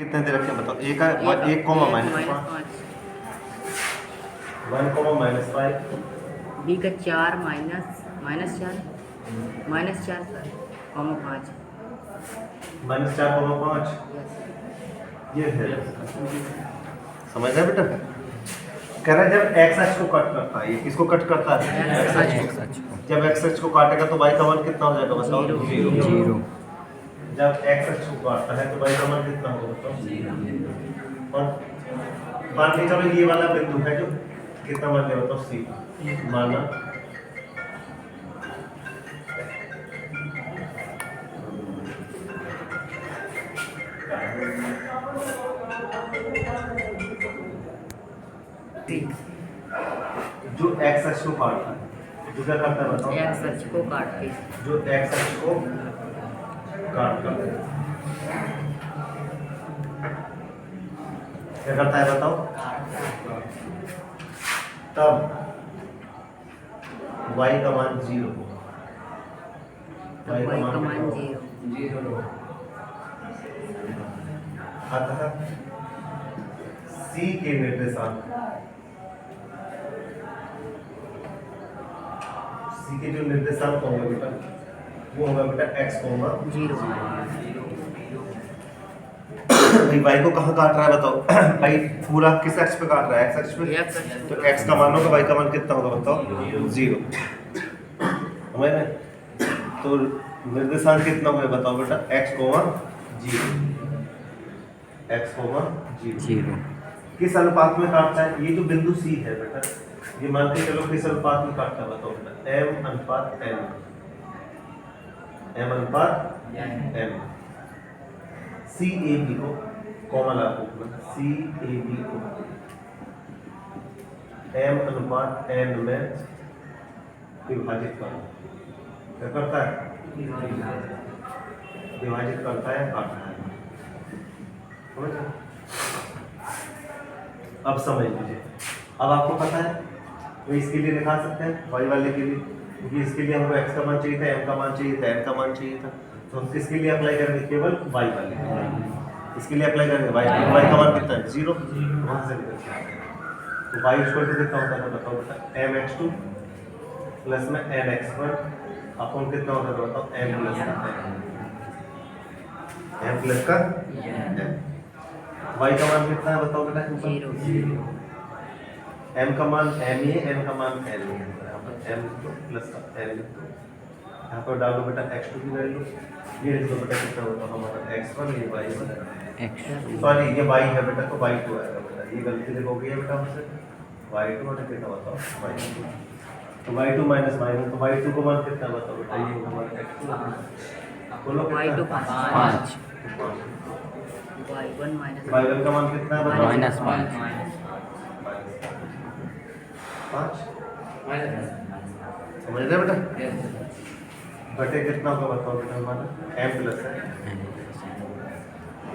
कितने दे रखे हैं बताओ। एक है एक कॉमा -5, 1 कॉमा -5, बी का 4 -4 सर कॉमा 5 -4 कॉमा 5 ये है। समझ रहे बेटा? कह रहा है जब x अक्ष को कट करता है, ये किसको कट करता है? x अक्ष को। जब x अक्ष को काटेगा तो y का मान कितना हो जाएगा बताओ? 0। जब x अक्ष को काटता है तो y का मान कितना होगा बताओ? 0। और मान के चलो ये वाला बिंदु है जो कितना मान लिया बताओ? c माना जो x अक्ष को काटता है, जो क्या करता है बताओ? x अक्ष को काट के, जो x अक्ष को काट करता है क्या करता है बताओ? तब y का मान 0 होगा। y का मान 0 अतः c के निर्देशांक, c के जो निर्देशांक होंगे बेटा वो होगा बेटा x, 0 भाई y को कहाँ काट रहा है बताओ? भाई पूरा किस अक्ष पे काट रहा है? x अक्ष पे। तो x का मान होगा, y का मान कितना होगा बताओ? 0। समझ रहे? तो निर्देशांक कितना हुआ बताओ बेटा? x, 0 x, 0 किस अनुपात में काटता है? ये जो बिंदु C है बेटा, ये मान के चलो किस अनुपात में काटता है बताओ बेटा? m/n CAB को कॉमा लागू CAB को m/n में विभाजित करो। क्या करता है? विभाजित करता है, काटता है। समझ गए? अब समझ लीजिए। अब आपको पता है तो इसके लिए दिखा सकते हैं y वाले के लिए, क्योंकि इसके लिए हमको x का मान चाहिए था, m का मान चाहिए था, n का मान चाहिए था। तो हम किसके लिए अप्लाई करेंगे? केवल y वाले। इसके लिए अप्लाई करेंगे y का मान कितना है? 0। वहां से निकल के आएगा। तो y इक्वल टू कितना होता है बताओ बेटा? mx2 प्लस में nx1 अपन कितना होता है बताओ? m प्लस का m। y का मान कितना है बताओ बेटा? 0। m का मान m ही है, n का मान n ही है। यहाँ पर m प्लस का n लिख दो। यहाँ पर डालो बेटा x2 की वैल्यू, ये लिख दो बेटा कितना होता है हमारा? x1, ये y1 सॉरी ये y है बेटा, तो y2 आएगा बेटा। ये गलती देखो गई है बेटा हमसे। y2 और कितना बताओ? y2। तो y2 माइनस y1, तो y2 को मान कितना बताओ बेटा? ये हमारा x2 बोलो y2 5। y1 का मान कितना है बताओ? -5 5 समझ रहे बेटा? बटे कितना होगा बताओ बेटा हमारा? m प्लस है।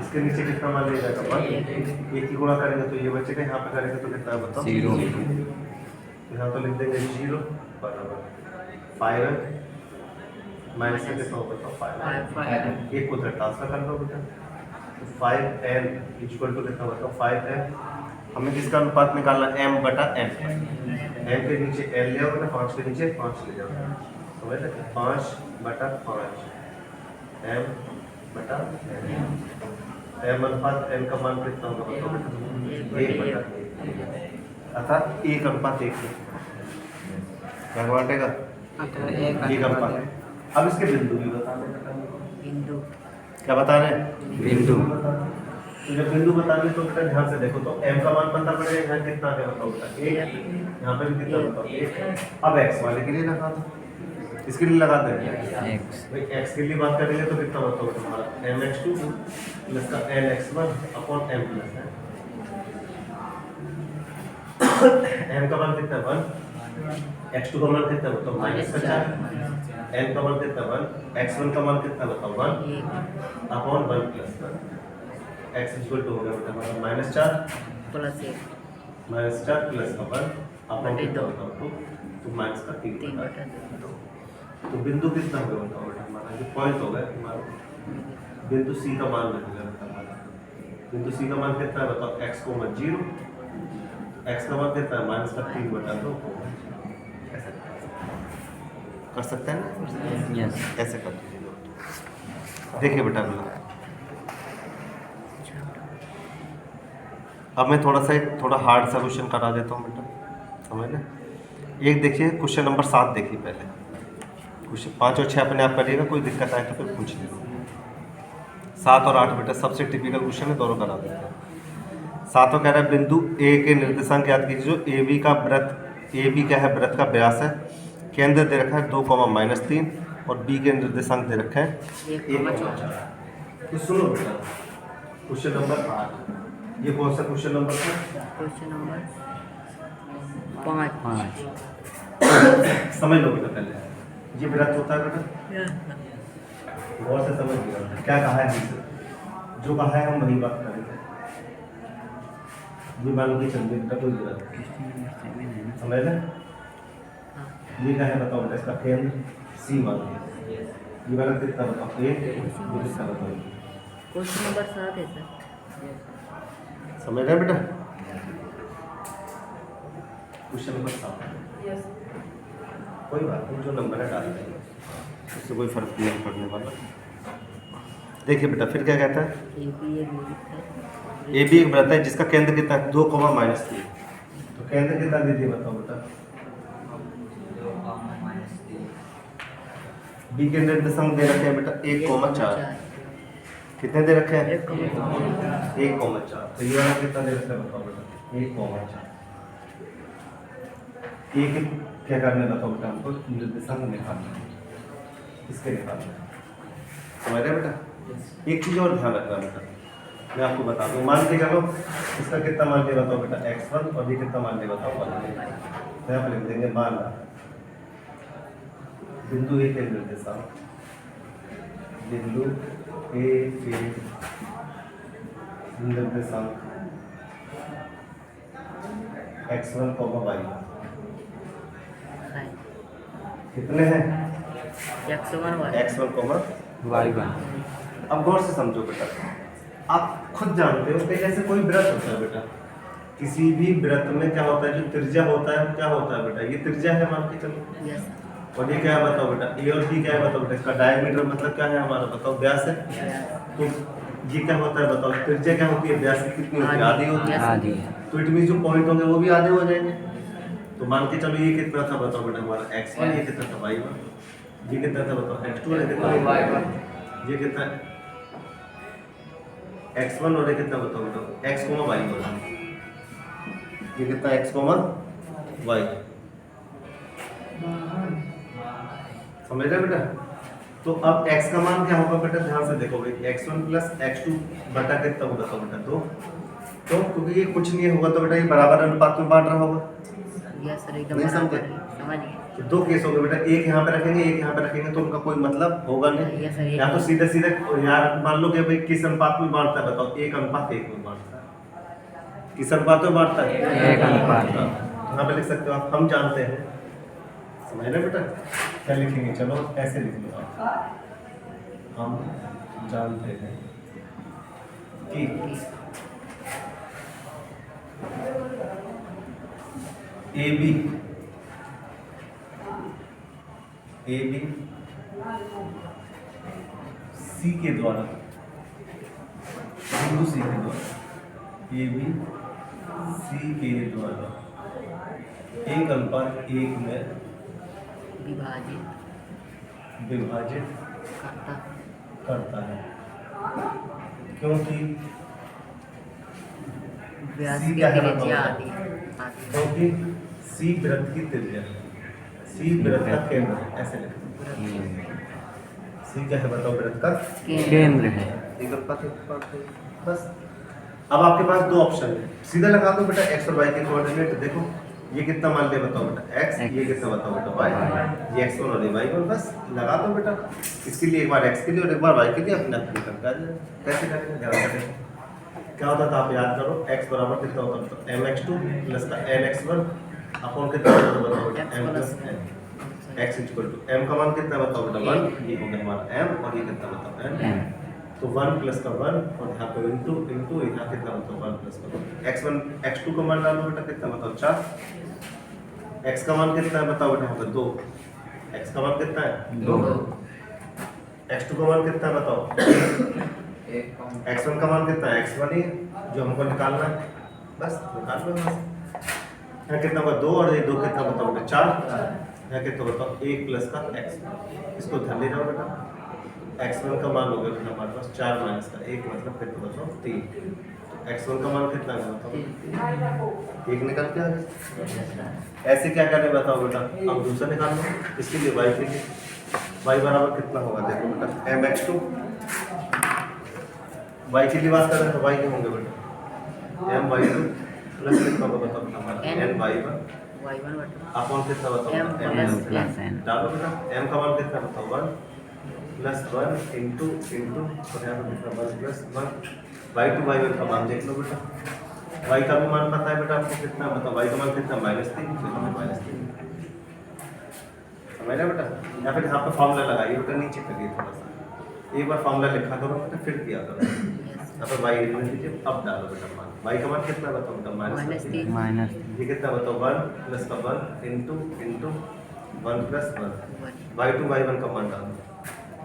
इसके नीचे कितना मान लिया जाएगा? 1। एक ही गुणा करेंगे तो ये बचेगा, यहाँ पे करेंगे तो कितना बताओ? 0। यहाँ तो लिख देंगे 0 बराबर 5 माइनस में कितना होगा बताओ? 5। एक को ट्रांसफर कर दो बेटा, तो 5n इक्वल टू कितना बताओ? 5n। हमें किसका अनुपात निकालना? m/n। m के नीचे n ले आओ बेटा, 5 के नीचे 5 ले जाओ। समझ रहे? 5/5 m/n। m/n का मान कितना होगा बताओ बेटा? 1/1 अर्थात 1/1 क्या बांटेगा? 1/1। अब इसके बिंदु भी बताने बेटा। बिंदु क्या बताने? बिंदु। तो जब बिंदु बताने तो बेटा ध्यान से देखो, तो m का मान पता पड़ेगा यहाँ कितना है बताओ बेटा? 1। यहाँ पे भी कितना बताओ? 1। अब x वाले के लिए लगा दो, इसके लिए लगा देंगे x। भाई x के लिए बात करेंगे तो कितना बताओ तुम्हारा? mx2 प्लस का nx1 अपॉन m प्लस है। m का मान कितना? 1। x2 का मान कितना बताओ? -4। n का मान कितना? 1। x1 का मान कितना बताओ? 1 अपॉन 1 प्लस का x इक्वल टू हो गया बेटा हमारा -4 प्लस 1 -4 प्लस का 1 अपॉन कितना बताओ? 2। तो माइनस का 3/2। तो बिंदु कितना होगा बताओ बेटा हमारा? जो पॉइंट होगा हमारा बिंदु C का मान निकलेगा बेटा हमारा बिंदु सी का मान कितना है बताओ, x को 0, x का मान कितना है -3/2। ऐसे कर सकते हैं ना, यस। ऐसे कर दीजिए। देखिए बेटा अगला, अब मैं थोड़ा हार्ड सा क्वेश्चन करा देता हूँ बेटा, समझ लें। एक देखिए क्वेश्चन नंबर 7 देखिए पहले, क्वेश्चन 5 और 6 अपने आप करिएगा, कोई दिक्कत आए तो फिर पूछ लीजिए। 7 और 8 बेटा सबसे टिपिकल क्वेश्चन है, दोनों करा देते हैं। 7 कह रहा है बिंदु ए के निर्देशांक याद कीजिए, जो ए बी का वृत्त, ए बी क्या है, वृत्त का व्यास है, केंद्र दे रखा है 2, -3 और बी के निर्देशांक दे रखे हैं 1, तो सुनो बेटा क्वेश्चन नंबर 8, ये कौन सा क्वेश्चन नंबर था? Question number 5। समझ लो बेटा पहले, ये वृत्त होता है बेटा, गौर से समझ लिया क्या कहा है हमसे, जो कहा है हम वही बात करेंगे। ये मान के चलते बेटा कोई वृत्त समझ लें, ये क्या है बताओ बेटा, इसका केंद्र सी मान के, ये वाला कितना बताओ, ये कितना बताओ, क्वेश्चन नंबर 7 है सर। समझ रहे बेटा, क्वेश्चन नंबर 7 कोई बात नहीं, जो नंबर है डाल देंगे, उससे कोई फर्क नहीं पड़ने वाला। देखिए बेटा फिर क्या कहता है, ए बी एक वृत्त है जिसका केंद्र कितना है 2, -3, तो केंद्र कितना दे दिए बताओ बेटा, बी के निर्देशांक दे रखे हैं बेटा 1,4, कितने दे रखे हैं 1,4, तो ये वाला कितना दे रखा है बताओ बेटा 1,4। एक क्या करने बताओ बेटा, हमको निर्देशांक निकालना है, इसके निकालना है, समझ रहे बेटा। एक चीज और ध्यान रखना बेटा, मैं आपको बता दूं, मान के चलो इसका कितना मान के बताओ बेटा x1 और ये कितना मान के बताओ 1, तो यहाँ पर लिख देंगे मान बिंदु ए के निर्देशांक, बिंदु ए के निर्देशांक x1, y कितने हैं, x1, y1। अब गौर से समझो बेटा, आप खुद जानते हो कि जैसे कोई वृत्त होता है बेटा, किसी भी वृत्त में क्या होता है, जो त्रिज्या होता है क्या होता है बेटा, ये त्रिज्या है मान के चलो, और ये क्या है बताओ बेटा, ए और बी क्या है बताओ बेटा, इसका डायमीटर मतलब क्या है हमारा बताओ, व्यास है, तो ये क्या होता है बताओ, त्रिज्या क्या होती है, व्यास की कितनी होती है, आधी होती है, तो इट मीन जो पॉइंट होंगे वो भी आधे हो जाएंगे। तो मान के चलो ये कितना था बताओ बेटा हमारा x1, ये कितना था y1, ये कितना था बताओ x2 और ये कितना y1, ये कितना x1 और ये कितना बताओ बेटा x, y1, ये कितना x, y, समझ रहे बेटा। तो अब x का मान क्या होगा बेटा, ध्यान से देखोगे x1 + x2 बटा कितना होगा बताओ बेटा 2, तो क्योंकि ये कुछ नहीं होगा तो बेटा ये बराबर अनुपात में बांट रहा होगा, यस सर एकदम नहीं समझे, समझ गए। तो दो केस हो गए बेटा, एक यहाँ पे रखेंगे एक यहाँ पे रखेंगे तो उनका कोई मतलब होगा नहीं, यस सर, या तो सीधे सीधे यार मान लो कि भाई किस अनुपात में बांटता है बताओ, 1:1 में बांटता है, किस अनुपात में बांटता है 1:1। यहाँ पे लिख सकते हो आप, हम जानते हैं, समझ रहे बेटा। क्या लिखेंगे, चलो ऐसे लिख लो आप, हम जानते हैं कि ए बी सी के द्वारा, बिंदु सी के द्वारा, ए बी सी के द्वारा 1:1 में विभाजित करता है, क्योंकि सी क्या है क्योंकि सी वृत्त की त्रिज्या है, सी वृत्त का केंद्र है, ऐसे लिखो सी क्या है बताओ, वृत्त का केंद्र है। बस। अब आपके पास दो ऑप्शन है, सीधा लगा दो बेटा x और y के कोऑर्डिनेट, देखो ये कितना मान लिया बताओ बेटा x, ये कितना बताओ बेटा y, ये x1 और ये y1, बस लगा दो बेटा, इसके लिए एक बार x के लिए और एक बार y के लिए अपने अपने करके आ जाए। कैसे करेंगे ध्यान करें, क्या होता था आप याद करो, x बराबर कितना होता था mx2 + nx1 अपॉन कितना होता था बताओ बेटा m + n, x = m का मान कितना बताओ बेटा 1, ये हो गया हमारा m और ये कितना बताओ n, तो 1 प्लस का 1 और यहाँ पे इंटू इंटू यहाँ कितना मतलब 1 प्लस का 1 x1 x2 का मान डालो बेटा कितना मतलब 4 x का मान कितना है बताओ बेटा यहाँ पे 2 x का मान कितना है 2 x2 का मान कितना है बताओ x1 का मान कितना है x1 ही जो हमको निकालना है बस निकाल लो बस यहाँ कितना होगा 2 और ये 2 कितना बताओ बेटा 4 यहाँ कितना बताओ 1 प्लस का x इसको ध्यान ले जाओ बेटा x1 का मान हो गया बेटा हमारे पास 4 माइनस का 1 मतलब कितना बताओ 3 तो x1 का मान कितना है बताओ 1 निकल के आ गया ऐसे क्या करने बताओ बेटा अब दूसरा निकाल लो इसके लिए y के लिए y बराबर कितना होगा देखो बेटा mx2 y के लिए बात कर रहे हैं तो y के होंगे बेटा my2 प्लस कितना होगा बताओ बेटा हमारा ny1 y1 बटा अपॉन कितना बताओ m m प्लस n डालो बेटा m का मान कितना बताओ 1 प्लस 1 इंटू इंटू और यहाँ पे कितना 1 प्लस 1 y2 y1 का मान देख लो बेटा y का भी मान पता है बेटा आपको कितना बताओ y का मान कितना -3 -3 समझ रहे बेटा या फिर यहाँ पे फॉर्मूला लगाइए बेटा नीचे करिए थोड़ा सा एक बार फॉर्मूला लिखा करो बेटा फिर किया करो यहाँ पर y लिख लीजिए अब डालो बेटा मान y का मान कितना बताओ बेटा -3 माइनस ये कितना बताओ 1 प्लस का 1 into into 1 plus 1 y2 y1 का मान डालो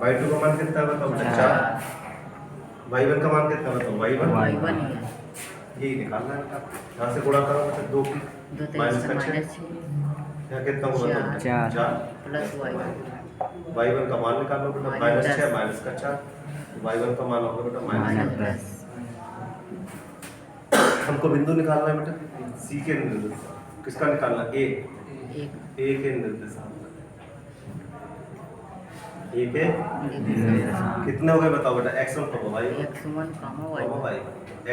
y2 का मान कितना बताओ बेटा 4 y1 का मान कितना बताओ y1 y1 ही है यही निकालना है बेटा यहाँ से गुणा करो बेटा 2 की 2 माइनस तेईस का 6 माइनस यहाँ कितना होगा बताओ बेटा? 4 प्लस y1 y1 का मान निकाल लो बेटा -6 माइनस का 4 y1 का मान होगा बेटा माइनस -10 10 हमको बिंदु निकालना है बेटा सी के निर्देशांक किसका निकालना ए एक ए के निर्देशांक ए के कितने हो गए बताओ बेटा x1 का y x1 y y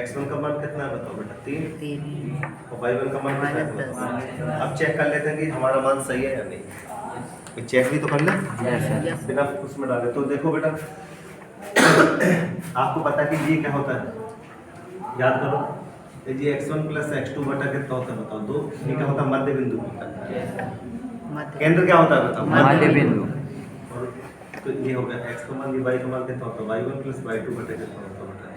x1 का मान कितना है बताओ बेटा 3 3 और y1 का मान कितना है -10 बताओ? अब चेक कर लेते हैं कि हमारा मान सही है या नहीं चेक भी तो कर ले Yes. बिना उसमें डाले तो देखो बेटा आपको पता है कि ये क्या होता है याद करो ये x1 प्लस x2 बटा कितना होता है बताओ 2 ये क्या होता है मध्य बिंदु होता है मध्य केंद्र क्या होता है बताओ मध्य बिंदु और तो ये हो गया x का मान y का मान कितना होता है y1 प्लस y2 बटे कितना होता है बेटा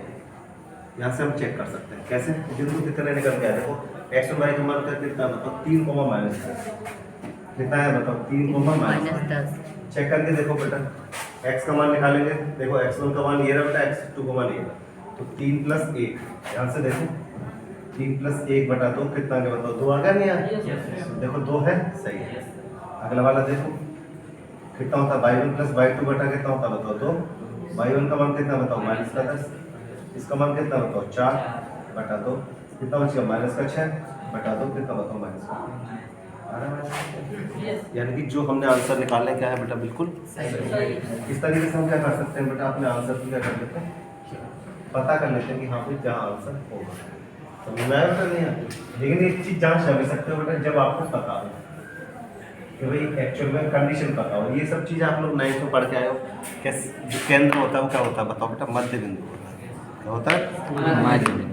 यहाँ से हम चेक कर सकते हैं कैसे बिंदु कितने निकल के आए देखो x और y का मान कितना बताओ 3 -10 कितना है बताओ 3 -10 चेक करके देखो बेटा x का मान निकालेंगे देखो x1 का मान ये रहा बेटा x2 का मान ये रहा तो 3 + 1 यहाँ से देखो 3 + 1 बटा 2 कितना आ गया बताओ 2 आ गया नहीं यार देखो 2 है सही है अगला वाला देखो कितना होता है y1 + y2 बटा कितना होता है बताओ 2 y1 का मान कितना बताओ -10 इसका मान कितना बताओ 4 बटा 2 कितना बचेगा -6 बटा 2 कितना बताओ -5 यानी कि जो हमने आंसर निकालने क्या है बेटा बिल्कुल इस तरीके से हम क्या कर सकते हैं बेटा अपने आंसर को क्या कर लेते हैं पता कर लेते हैं कि हाँ भाई क्या आंसर होगा समझ में आया बेटा नहीं आया लेकिन एक चीज जांच कर सकते हो बेटा जब आपको पता हो कि भाई एक्चुअल में कंडीशन पता हो ये सब चीज़ आप लोग 9th में पढ़ के आए हो कैसे जो केंद्र होता है वो क्या होता है बताओ बेटा मध्य बिंदु होता है क्या होता है मध्य